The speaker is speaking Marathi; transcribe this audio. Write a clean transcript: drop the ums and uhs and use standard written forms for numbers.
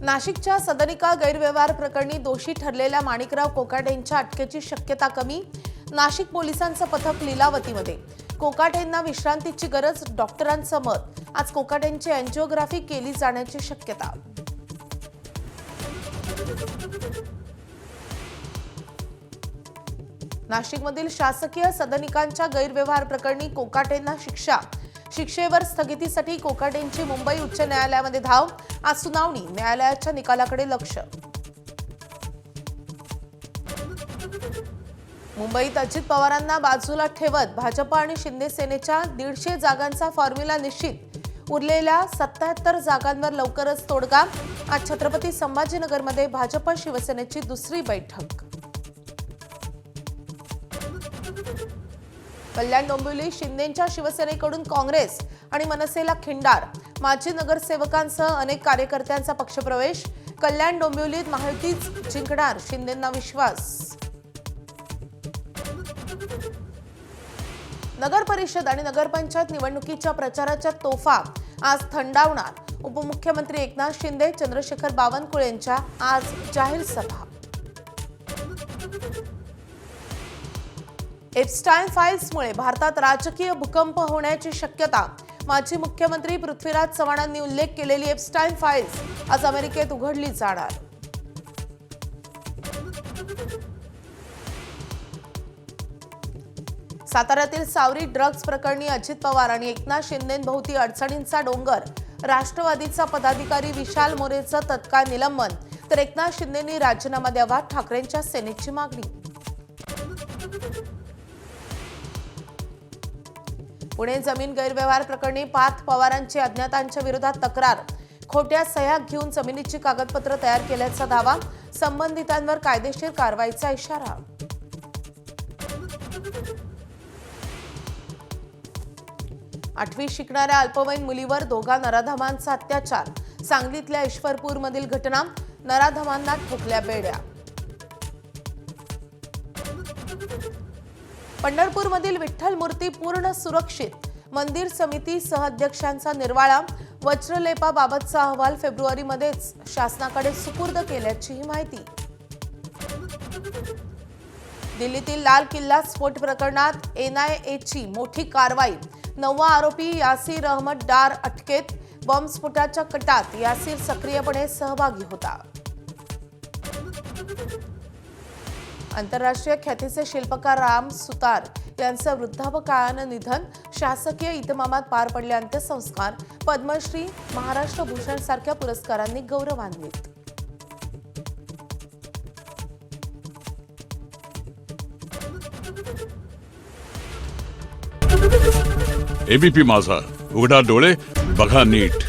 नाशिकच्या सदनिका गैरव्यवहार प्रकरणी दोषी ठरलेल्या माणिकराव कोकाटेंच्या अटकेची शक्यता कमी। नाशिक पोलिसांचं पथक लीलावतीमध्ये। कोकाटेंना विश्रांतीची गरज, डॉक्टरांचं मत। आज कोकाटेंची एंजिओग्राफी केली जाण्याची शक्यता। नाशिकमधील शासकीय सदनिकांच्या गैरव्यवहार प्रकरणी कोकाटेंना शिक्षा। शिक्षेवर स्थगितीसाठी कोकाटेंची मुंबई उच्च न्यायालयामध्ये धाव। आज सुनावणी, न्यायालयाच्या निकालाकडे लक्ष। मुंबईत अजित पवारांना बाजूला ठेवत भाजप आणि शिंदे सेनेच्या 150 जागांचा फॉर्म्युला निश्चित। उरलेल्या 77 जागांवर लवकरच तोडगा। आज छत्रपती संभाजीनगरमध्ये भाजप शिवसेनेची दुसरी बैठक। कल्याण डोंबिवली शिंदेंच्या शिवसेनेकडून काँग्रेस आणि मनसेला खिंडार। माजी नगरसेवकांसह अनेक कार्यकर्त्यांचा पक्षप्रवेश। कल्याण डोंबिवलीत महायुतीच जिंकणार, शिंदेंना विश्वास। नगर परिषद आणि नगरपंचायत निवडणुकीच्या प्रचाराच्या तोफा आज थंडावणार। उपमुख्यमंत्री एकनाथ शिंदे, चंद्रशेखर बावनकुळेंच्या आज जाहीर सभा। एप्स्टाईन फाईल्समुळे भारतात राजकीय भूकंप होण्याची शक्यता। माजी मुख्यमंत्री पृथ्वीराज चव्हाणांनी उल्लेख केलेली एप्स्टाईन फाईल्स आज अमेरिकेत उघडली जाणार। साताऱ्यातील सावरी ड्रग्ज प्रकरणी अजित पवार आणि एकनाथ शिंदेंभोवती अडचणींचा डोंगर। राष्ट्रवादीचा पदाधिकारी विशाल मोरेचं तत्काळ निलंबन, तर एकनाथ शिंदेंनी राजीनामा द्यावा, ठाकरेंच्या सेनेची मागणी। पुणे जमीन गैरव्यवहार प्रकरणी पार्थ पवारांची अज्ञातांच्या विरोधात तक्रार। खोट्या सह्या घेऊन जमिनीची कागदपत्र तयार केल्याचा दावा। संबंधितांवर कायदेशीर कारवाईचा इशारा। आठवी शिकणाऱ्या अल्पवयीन मुलीवर दोघा नराधमांचा अत्याचार। सांगलीतल्या ईश्वरपूरमधील घटना, नराधमांना ठोकल्या बेड्या। पंढरपूरमधील विठ्ठल मूर्ती पूर्ण सुरक्षित। मंदिर समिती सहअध्यक्षांचा निर्वाळा। वज्रलेपाबाबतचा अहवाल फेब्रुवारीमध्येच शासनाकडे सुपूर्द केल्याची माहिती। दिल्लीतील लाल किल्ला स्फोट प्रकरणात एनआयएची मोठी कारवाई। 9वा आरोपी यासीर अहमद डार अटकेत। बॉम्बस्फोटाच्या कटात यासीर सक्रियपणे सहभागी होता। आंतरराष्ट्रीय ख्यातीचे शिल्पकार राम सुतार यांचं वृद्धापकाळानं निधन। शासकीय इतमामात पार पडले अंत्यसंस्कार। पद्मश्री, महाराष्ट्र भूषण सारख्या पुरस्कारांनी गौरवान्वित। एबीपी माझा, उघडा डोळे बघा नीट।